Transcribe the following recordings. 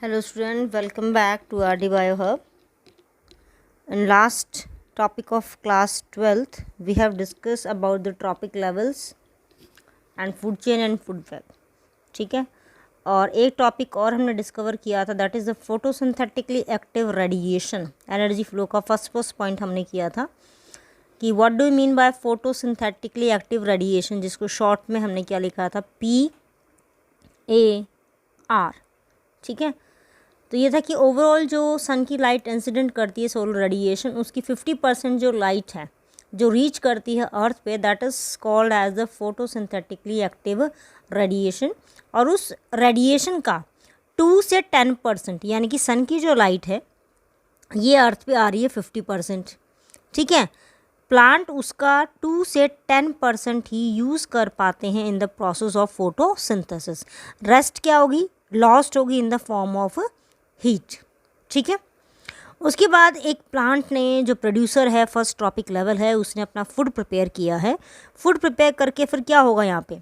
Hello student, welcome back to RD BioHub. In last topic of class 12th, we have discussed about the trophic levels and food chain and food web. ठीक है, और एक topic और हमने discover किया था, that is the photosynthetically active radiation energy flow का first point हमने किया था कि what do you mean by photosynthetically active radiation, जिसको शॉर्ट में हमने क्या लिखा था, PAR. ठीक है, तो ये था कि ओवरऑल जो सन की लाइट इंसिडेंट करती है सोलर रेडिएशन, उसकी 50% जो लाइट है जो रीच करती है अर्थ पे, that is called as the photosynthetically active radiation. और उस रेडिएशन का 2 से 10%, यानी कि सन की जो लाइट है ये अर्थ पे आ रही है 50%. ठीक है, प्लांट उसका 2 से 10% ही यूज़ कर पाते हैं in the process of photosynthesis. Rest क्या होगी, लॉस्ट होगी in the form of heat. ठीक है, उसके बाद एक प्लांट ने, जो प्रोड्यूसर है, फर्स्ट ट्रॉपिक लेवल है, उसने अपना फूड प्रिपेयर किया है. फूड प्रिपेयर करके फिर क्या होगा, यहाँ पे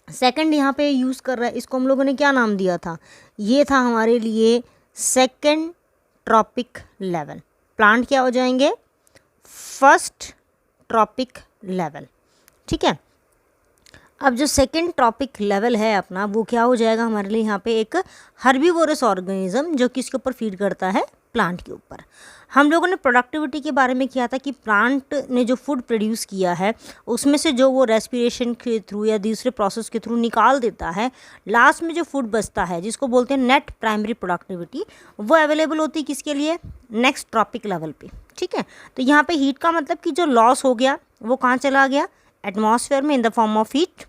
सेकंड यहाँ पे यूज़ कर रहा है, इसको हम लोगों ने क्या नाम दिया था, ये था हमारे लिए सेकंड ट्रॉपिक लेवल. प्लांट क्या हो जाएंगे, फर्स्ट ट्रॉपिक लेवल. ठीक है, अब जो सेकेंड ट्रॉपिक लेवल है अपना, वो क्या हो जाएगा हमारे लिए यहाँ पे एक हर्बीवोरस ऑर्गेनिज्म, जो कि इसके ऊपर फीड करता है प्लांट के ऊपर. हम लोगों ने प्रोडक्टिविटी के बारे में किया था कि प्लांट ने जो फूड प्रोड्यूस किया है उसमें से जो वो रेस्पिरेशन के थ्रू या दूसरे प्रोसेस के थ्रू निकाल देता है, लास्ट में जो फूड बचता है, जिसको बोलते हैं नेट प्राइमरी प्रोडक्टिविटी, वो अवेलेबल होती है किसके लिए, नेक्स्ट ट्रॉपिक लेवल पे. ठीक है, तो यहाँ पे हीट का मतलब कि जो लॉस हो गया वो कहाँ चला गया, एटमॉस्फेयर में in the form of heat.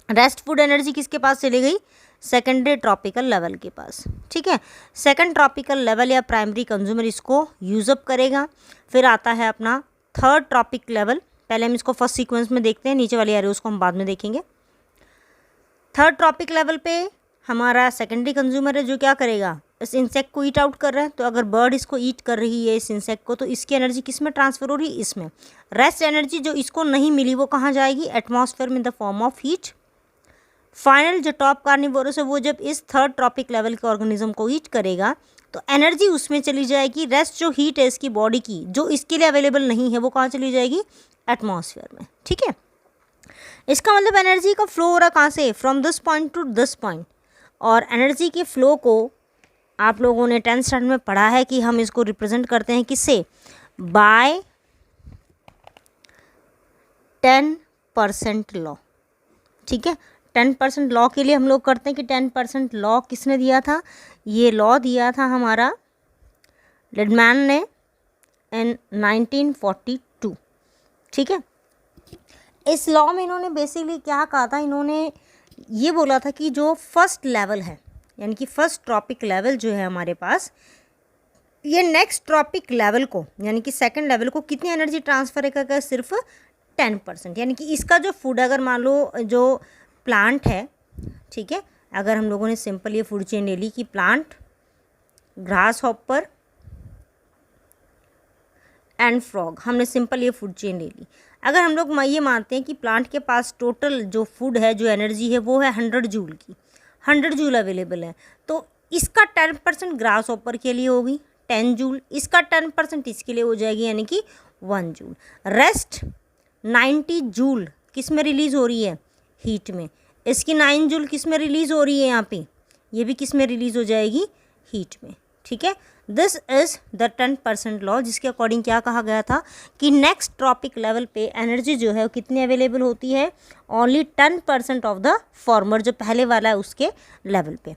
Rest food energy किसके पास चली गई, सेकेंडरी ट्रॉपिकल लेवल के पास. ठीक है, सेकंड ट्रॉपिकल लेवल या प्राइमरी कंज्यूमर इसको यूज़अप करेगा. फिर आता है अपना थर्ड ट्रॉपिक लेवल. पहले हम इसको फर्स्ट सीक्वेंस में देखते हैं, नीचे वाली एरोस को हम बाद में देखेंगे. थर्ड ट्रॉपिक लेवल पे हमारा सेकेंडरी कंज्यूमर है, जो क्या करेगा, इस इंसेक्ट को ईट आउट कर रहा है. तो अगर बर्ड इसको ईट कर रही है, इस इंसेक्ट को, तो इसकी एनर्जी किस में ट्रांसफ़र हो रही है, इसमें. रेस्ट एनर्जी जो इसको नहीं मिली वो कहाँ जाएगी, एटमॉस्फेयर में in the form of heat. Final जो टॉप कार्निवोरस है, वो जब इस थर्ड ट्रॉपिक लेवल के ऑर्गेनिज्म को ईट करेगा तो एनर्जी उसमें चली जाएगी. रेस्ट जो हीट है इसकी बॉडी की, जो इसके लिए अवेलेबल नहीं है, वो कहाँ चली जाएगी, एटमॉस्फेयर में. ठीक है, इसका मतलब एनर्जी का फ्लो हो रहा कहाँ से, from this point two this point. और एनर्जी के फ्लो को आप लोगों ने 10th स्टैंडर्ड में पढ़ा है कि हम इसको रिप्रेजेंट करते हैं किससे, बाय 10% लॉ. ठीक है, 10% लॉ के लिए हम लोग करते हैं कि 10% लॉ किसने दिया था, ये लॉ दिया था हमारा लिडमैन ने इन 1942. ठीक है, इस लॉ में इन्होंने बेसिकली क्या कहा था, इन्होंने ये बोला था कि जो फर्स्ट लेवल है, यानी कि फर्स्ट ट्रॉपिक लेवल जो है हमारे पास, ये नेक्स्ट ट्रॉपिक लेवल को, यानी कि सेकंड लेवल को कितनी एनर्जी ट्रांसफ़र करेगा, सिर्फ 10%. यानी कि इसका जो फूड, अगर मान लो जो प्लांट है, ठीक है, अगर हम लोगों ने सिंपल ये फूड चेन ले ली कि plant, grass hopper and frog, हमने सिंपल ये फूड चेन ले ली. अगर हम लोग ये मानते हैं कि प्लांट के पास टोटल जो फूड है, जो एनर्जी है, वो है 100 जूल की, 100 जूल अवेलेबल है, तो इसका 10% ग्रास हॉपर के लिए होगी 10 जूल, इसका 10% इसके लिए हो जाएगी, यानी कि 1 जूल. रेस्ट 90 जूल किस में रिलीज़ हो रही है, हीट में. इसकी 9 जूल किस में रिलीज़ हो रही है, यहाँ पे ये भी किस में रिलीज़ हो जाएगी, हीट में. ठीक है, दिस इज़ द 10% लॉ, जिसके अकॉर्डिंग क्या कहा गया था कि नेक्स्ट ट्रॉपिक लेवल पे एनर्जी जो है वो कितनी अवेलेबल होती है, ओनली 10% ऑफ द फॉर्मर, जो पहले वाला है उसके लेवल पे.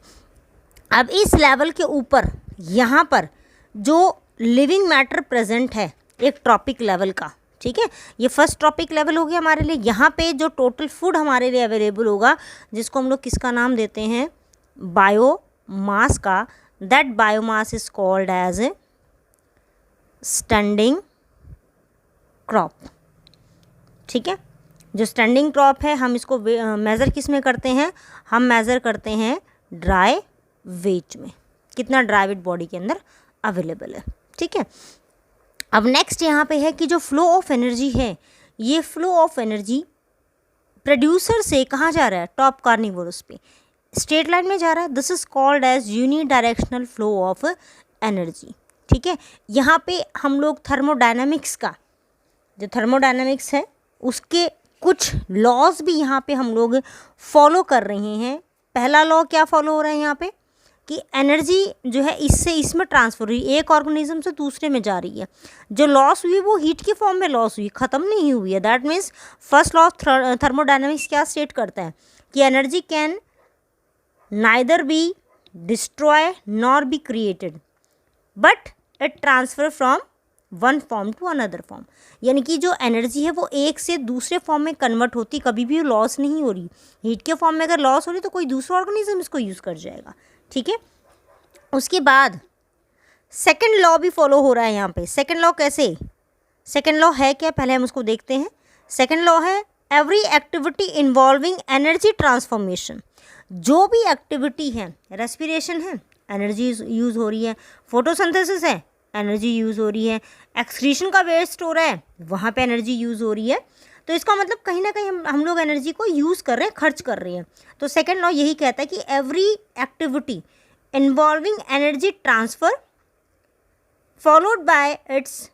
अब इस लेवल के ऊपर यहाँ पर जो लिविंग मैटर प्रेजेंट है एक ट्रॉपिक लेवल का, ठीक है, ये फर्स्ट ट्रॉपिक लेवल हो गया हमारे लिए. यहाँ पे जो टोटल फूड हमारे लिए अवेलेबल होगा, जिसको हम लोग किसका नाम देते हैं, बायोमास का, that biomass is called as a standing crop. ठीक है, जो स्टैंडिंग क्रॉप है, हम इसको मेज़र किस में करते हैं, हम मेज़र करते हैं ड्राई वेट में, कितना ड्राई वेट बॉडी के अंदर अवेलेबल है. ठीक है, अब नेक्स्ट यहाँ पे है कि जो फ्लो ऑफ एनर्जी है, ये फ्लो ऑफ एनर्जी प्रोड्यूसर से कहाँ जा रहा है, टॉप कार्निवोरस पे. स्ट्रेट लाइन में जा रहा है, this is called as unidirectional flow of energy. ठीक है, यहाँ पे हम लोग थर्मोडायनामिक्स का, जो थर्मोडायनामिक्स है उसके कुछ लॉज भी यहाँ पे हम लोग फॉलो कर रहे हैं। पहला लॉ क्या फॉलो हो रहा है यहाँ पे कि एनर्जी जो है इससे इसमें ट्रांसफर हुई, एक ऑर्गेनिज्म से दूसरे में जा रही है। जो लॉस हुई वो हीट के फॉर्म में लॉस हुई, ख़त्म नहीं हुई है। That means first law of thermodynamics क्या स्टेट करता है कि energy can neither be destroy nor be created but it transfer from one form to another form. यानी कि जो एनर्जी है वो एक से दूसरे फॉर्म में कन्वर्ट होती, कभी भी लॉस नहीं हो रही। हीट के फॉर्म में अगर लॉस हो रही तो कोई दूसरा ऑर्गेनिज्म इसको यूज़ कर जाएगा। ठीक है, उसके बाद सेकंड लॉ भी फॉलो हो रहा है यहाँ पे। सेकंड लॉ कैसे, सेकंड लॉ है क्या, पहले हम उसको देखते हैं। सेकंड लॉ है every activity involving energy transformation. जो भी एक्टिविटी है, रेस्पिरेशन है एनर्जी यूज़ हो रही है, फोटोसिंथेसिस है एनर्जी यूज़ हो रही है, एक्सक्रीशन का वेस्ट हो रहा है वहाँ पे एनर्जी यूज़ हो रही है। तो इसका मतलब कहीं ना कहीं हम लोग एनर्जी को यूज़ कर रहे हैं, खर्च कर रहे हैं। तो सेकंड लॉ यही कहता है कि every activity involving energy transfer followed by it's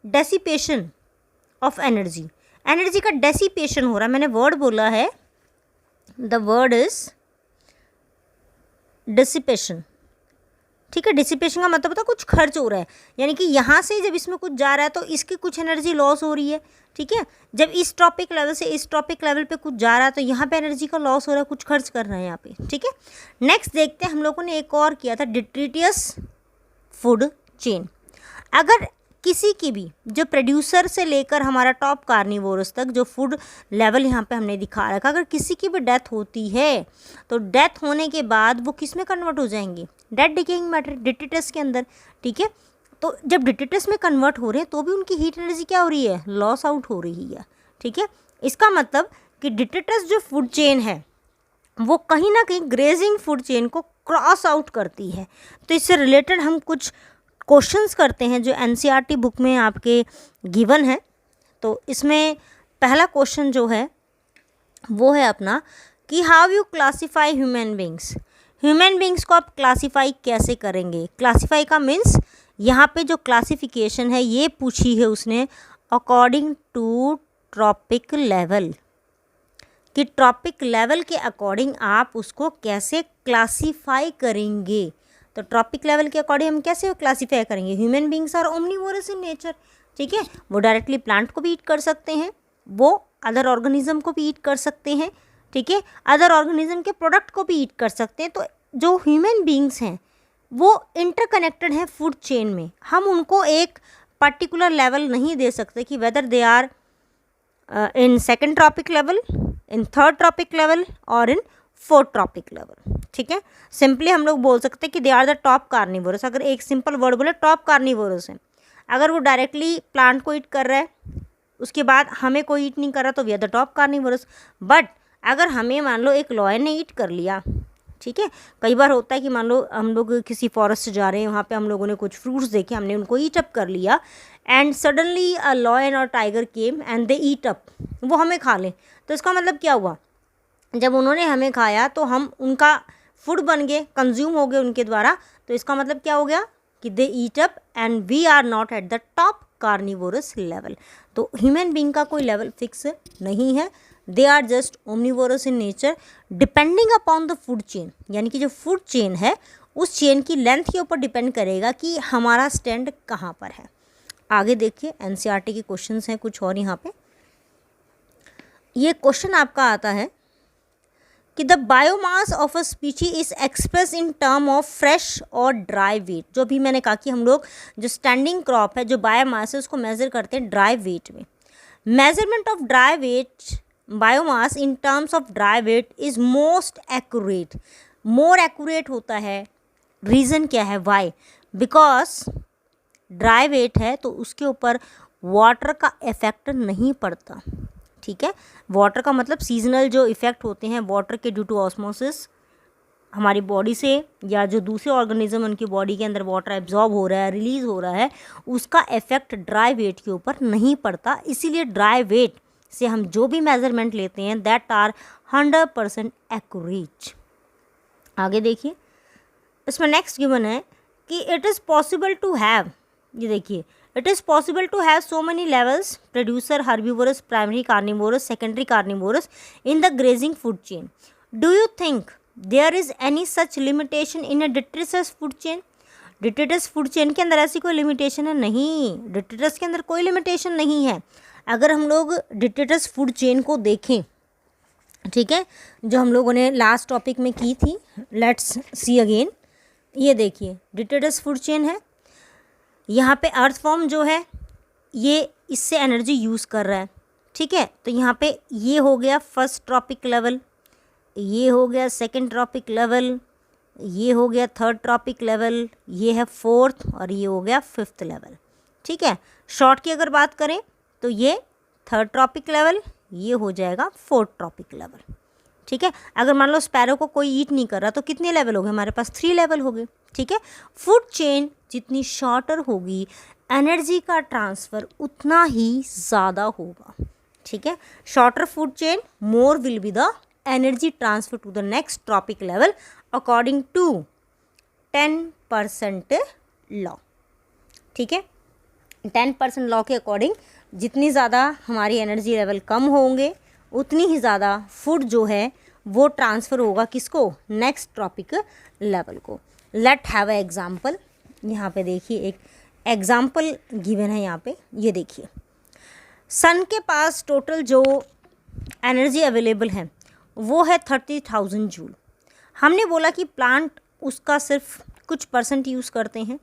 dissipation of energy. Energy का डेसिपेशन हो रहा है, मैंने वर्ड बोला है, द वर्ड इज डिसिपेशन। ठीक है, डिसिपेशन का मतलब होता है कुछ खर्च हो रहा है, यानी कि यहाँ से जब इसमें कुछ जा रहा है तो इसकी कुछ एनर्जी लॉस हो रही है। ठीक है, जब इस टॉपिक लेवल से इस टॉपिक लेवल पे कुछ जा रहा है तो यहाँ पे एनर्जी का लॉस हो रहा है, कुछ खर्च कर रहे हैं यहाँ पे। ठीक है, नेक्स्ट देखते हैं, हम लोगों ने एक और किया था डिट्रीटियस फूड चेन। अगर किसी की भी, जो प्रोड्यूसर से लेकर हमारा टॉप कार्निवोरस तक जो फूड लेवल यहाँ पे हमने दिखा रखा, अगर किसी की भी डेथ होती है तो डेथ होने के बाद वो किस में कन्वर्ट हो जाएंगे, डेड डिकेइंग मैटर, डिट्रीटस के अंदर। ठीक है, तो जब डिट्रीटस में कन्वर्ट हो रहे हैं तो भी उनकी हीट एनर्जी क्या हो रही है, लॉस आउट हो रही है। ठीक है, इसका मतलब कि डिट्रीटस जो फूड चेन है वो कहीं ना कहीं ग्रेजिंग फूड चेन को क्रॉस आउट करती है। तो इससे रिलेटेड हम कुछ क्वेश्चंस करते हैं जो एनसीईआरटी बुक में आपके गिवन है। तो इसमें पहला क्वेश्चन जो है वो है अपना कि how you classify human beings. Human beings को आप क्लासीफाई कैसे करेंगे। क्लासीफाई का मीन्स यहाँ पे जो क्लासिफिकेशन है ये पूछी है उसने अकॉर्डिंग टू ट्रॉपिक लेवल, कि ट्रॉपिक लेवल के अकॉर्डिंग आप उसको कैसे क्लासीफाई करेंगे। तो ट्रॉपिक लेवल के अकॉर्डिंग हम कैसे क्लासीफाई करेंगे। Human beings are omnivorous in nature. ठीक है, वो डायरेक्टली प्लांट को भी ईट कर सकते हैं, वो अदर ऑर्गेनिज्म को भी ईट कर सकते हैं। ठीक है, अदर ऑर्गेनिज्म के प्रोडक्ट को भी ईट कर सकते हैं। तो जो ह्यूमन बींग्स हैं वो इंटरकनेक्टेड हैं फूड चेन में। हम उनको एक पर्टिकुलर लेवल नहीं दे सकते कि whether they are in second trophic level, in third trophic level और इन फोर्थ ट्रॉपिक लेवल। ठीक है, सिंपली हम लोग बोल सकते हैं कि they are the top carnivorous. अगर एक सिंपल वर्ड बोले टॉप कार्निवोरस है, अगर वो डायरेक्टली प्लांट को ईट कर रहा है उसके बाद हमें कोई ईट नहीं कर रहा तो we are the top carnivorous. But अगर हमें मान लो एक लॉयन ने ईट कर लिया, ठीक है, कई बार होता है कि मान लो हम लोग किसी फॉरेस्ट जा रहे हैं, वहाँ पे हम लोगों ने कुछ फ्रूट्स देखे, हमने उनको ईट अप कर लिया एंड सडनली अ लॉयन और tiger came and they eat up, वो हमें खा लें। तो इसका मतलब क्या हुआ, जब उन्होंने हमें खाया तो हम उनका फूड बन गए, कंज्यूम हो गए उनके द्वारा। तो इसका मतलब क्या हो गया कि they eat up and we are not at the top carnivorous level. तो ह्यूमन बींग का कोई लेवल फिक्स नहीं है, they are just omnivorous in nature depending upon the food chain. यानी कि जो फूड चेन है उस चेन की लेंथ के ऊपर डिपेंड करेगा कि हमारा स्टैंड कहाँ पर है। आगे देखिए एनसीईआरटी के क्वेश्चंस हैं कुछ और यहाँ पे। ये क्वेश्चन आपका आता है कि the biomass of a species is express in term of fresh और ड्राई वेट। जो भी मैंने कहा कि हम लोग जो स्टैंडिंग क्रॉप है, जो बायोमास है, उसको मेज़र करते हैं ड्राई वेट में। Measurement of dry weight biomass in terms of dry weight is most accurate, more accurate होता है। रीज़न क्या है, वाई, बिकॉज ड्राई वेट है तो उसके ऊपर वाटर का इफेक्ट नहीं पड़ता। ठीक है, वाटर का मतलब सीजनल जो इफ़ेक्ट होते हैं वाटर के ड्यू टू ऑस्मोसिस हमारी बॉडी से, या जो दूसरे ऑर्गेनिज्म उनकी बॉडी के अंदर वाटर एब्जॉर्ब हो रहा है, रिलीज़ हो रहा है, उसका इफेक्ट ड्राई वेट के ऊपर नहीं पड़ता। इसीलिए ड्राई वेट से हम जो भी मेजरमेंट लेते हैं दैट आर 100% एक्यूरेट। आगे देखिए, इसमें नेक्स्ट गिवन है कि it is possible to have, ये देखिए, it is possible to have so many levels producer herbivorous, primary carnivorous, secondary carnivorous in the grazing food chain. Do you think there is any such limitation in a detritus food chain? Detritus food chain के अंदर ऐसी कोई limitation है? नहीं, detritus के अंदर कोई limitation नहीं है. अगर हम लोग डिट्रिटस फूड चेन को देखें, ठीक है, जो हम लोगों ने लास्ट टॉपिक में की थी, लेट्स सी अगेन. ये देखिए डिट्रिटस फूड चेन है, यहाँ पे अर्थ फॉर्म जो है ये इससे एनर्जी यूज़ कर रहा है, ठीक है. तो यहाँ पे ये हो गया फर्स्ट ट्रॉपिक लेवल, ये हो गया सेकंड ट्रॉपिक लेवल, ये हो गया थर्ड ट्रॉपिक लेवल, ये है फोर्थ, और ये हो गया फिफ्थ लेवल, ठीक है. शॉर्ट की अगर बात करें तो ये थर्ड ट्रॉपिक लेवल, ये हो जाएगा फोर्थ ट्रॉपिक लेवल, ठीक है. अगर मान लो स्पैरो को कोई ईट नहीं कर रहा तो कितने लेवल हो गए हमारे पास? 3 लेवल हो गए, ठीक है. फूड चेन जितनी शॉर्टर होगी एनर्जी का ट्रांसफ़र उतना ही ज़्यादा होगा, ठीक है. Shorter food chain more will be the energy transfer to the next trophic level according to 10% law, ठीक है. 10% लॉ के अकॉर्डिंग जितनी ज़्यादा हमारी एनर्जी लेवल कम होंगे उतनी ही ज़्यादा फूड जो है वो ट्रांसफ़र होगा किसको? नेक्स्ट ट्रॉपिक लेवल को. Let have a example. यहाँ पे देखिए एक एग्जाम्पल गिवन है यहाँ पे, ये देखिए. सन के पास टोटल जो एनर्जी अवेलेबल है वो है 30,000 जूल. हमने बोला कि प्लांट उसका सिर्फ कुछ % यूज़ करते हैं,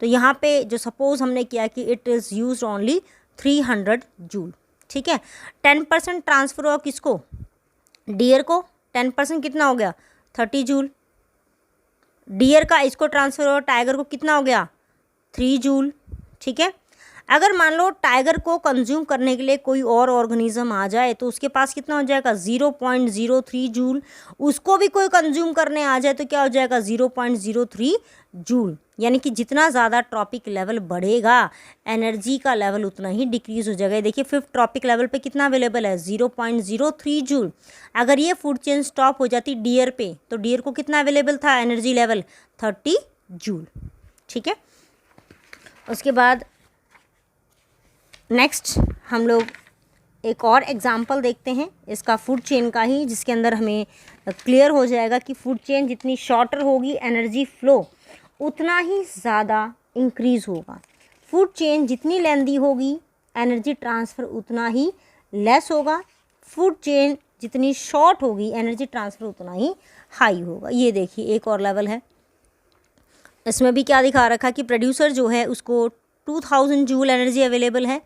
तो यहाँ पे जो सपोज़ हमने किया कि it is use only 300 joule, ठीक है. 10% ट्रांसफ़र हुआ किसको? डियर को. 10% कितना हो गया? 30 जूल. डियर का इसको ट्रांसफ़र हुआ टाइगर को कितना हो गया? 3 जूल, ठीक है. अगर मान लो टाइगर को कंज्यूम करने के लिए कोई और ऑर्गेनिज्म आ जाए तो उसके पास कितना हो जाएगा? 0.03 जूल. उसको भी कोई कंज्यूम करने आ जाए तो क्या हो जाएगा? 0.03 जूल. यानी कि जितना ज़्यादा ट्रॉपिक लेवल बढ़ेगा एनर्जी का लेवल उतना ही डिक्रीज़ हो जाएगा. देखिए फिफ्थ ट्रॉपिक लेवल पे कितना अवेलेबल है? 0.03 जूल. अगर ये फूड चेन स्टॉप हो जाती डियर पे तो डियर को कितना अवेलेबल था एनर्जी लेवल? 30 जूल, ठीक है. उसके बाद नेक्स्ट हम लोग एक और एग्जाम्पल देखते हैं इसका फूड चेन का ही, जिसके अंदर हमें क्लियर हो जाएगा कि फूड चेन जितनी शॉर्टर होगी एनर्जी फ्लो उतना ही ज़्यादा इंक्रीज़ होगा. फूड चेन जितनी लेंदी होगी एनर्जी ट्रांसफ़र उतना ही लेस होगा. फूड चेन जितनी शॉर्ट होगी एनर्जी ट्रांसफ़र उतना ही हाई होगा. ये देखिए एक और लेवल है, इसमें भी क्या दिखा रखा कि प्रोड्यूसर जो है उसको 2000 जूल एनर्जी अवेलेबल है,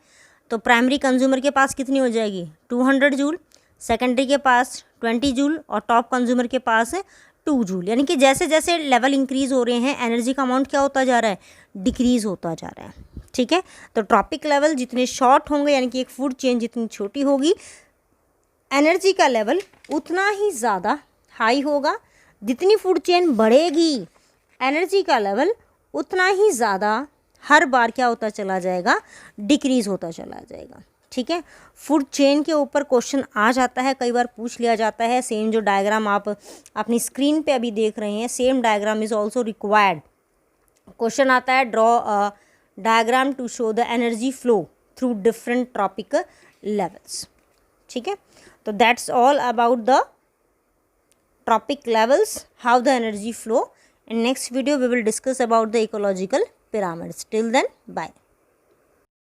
तो प्राइमरी कंज्यूमर के पास कितनी हो जाएगी? 200 जूल. सेकेंडरी के पास 20 जूल और टॉप कंज्यूमर के पास 2 जूल. यानी कि जैसे जैसे लेवल इंक्रीज़ हो रहे हैं एनर्जी का अमाउंट क्या होता जा रहा है? डिक्रीज़ होता जा रहा है, ठीक है. तो ट्रॉपिक लेवल जितने शॉर्ट होंगे यानी कि एक फूड चेन जितनी छोटी होगी एनर्जी का लेवल उतना ही ज़्यादा हाई होगा. जितनी फूड चेन बढ़ेगी एनर्जी का लेवल उतना ही ज़्यादा हर बार क्या होता चला जाएगा? डिक्रीज़ होता चला जाएगा, ठीक है. फूड चेन के ऊपर क्वेश्चन आ जाता है, कई बार पूछ लिया जाता है. सेम जो डायग्राम आप अपनी स्क्रीन पे अभी देख रहे हैं same diagram is also required. Question आता है draw a diagram to show the energy flow through different trophic levels, ठीक है. तो that's all about the trophic levels, how the energy flow. In next video we will discuss about the ecological pyramids. Till then, bye.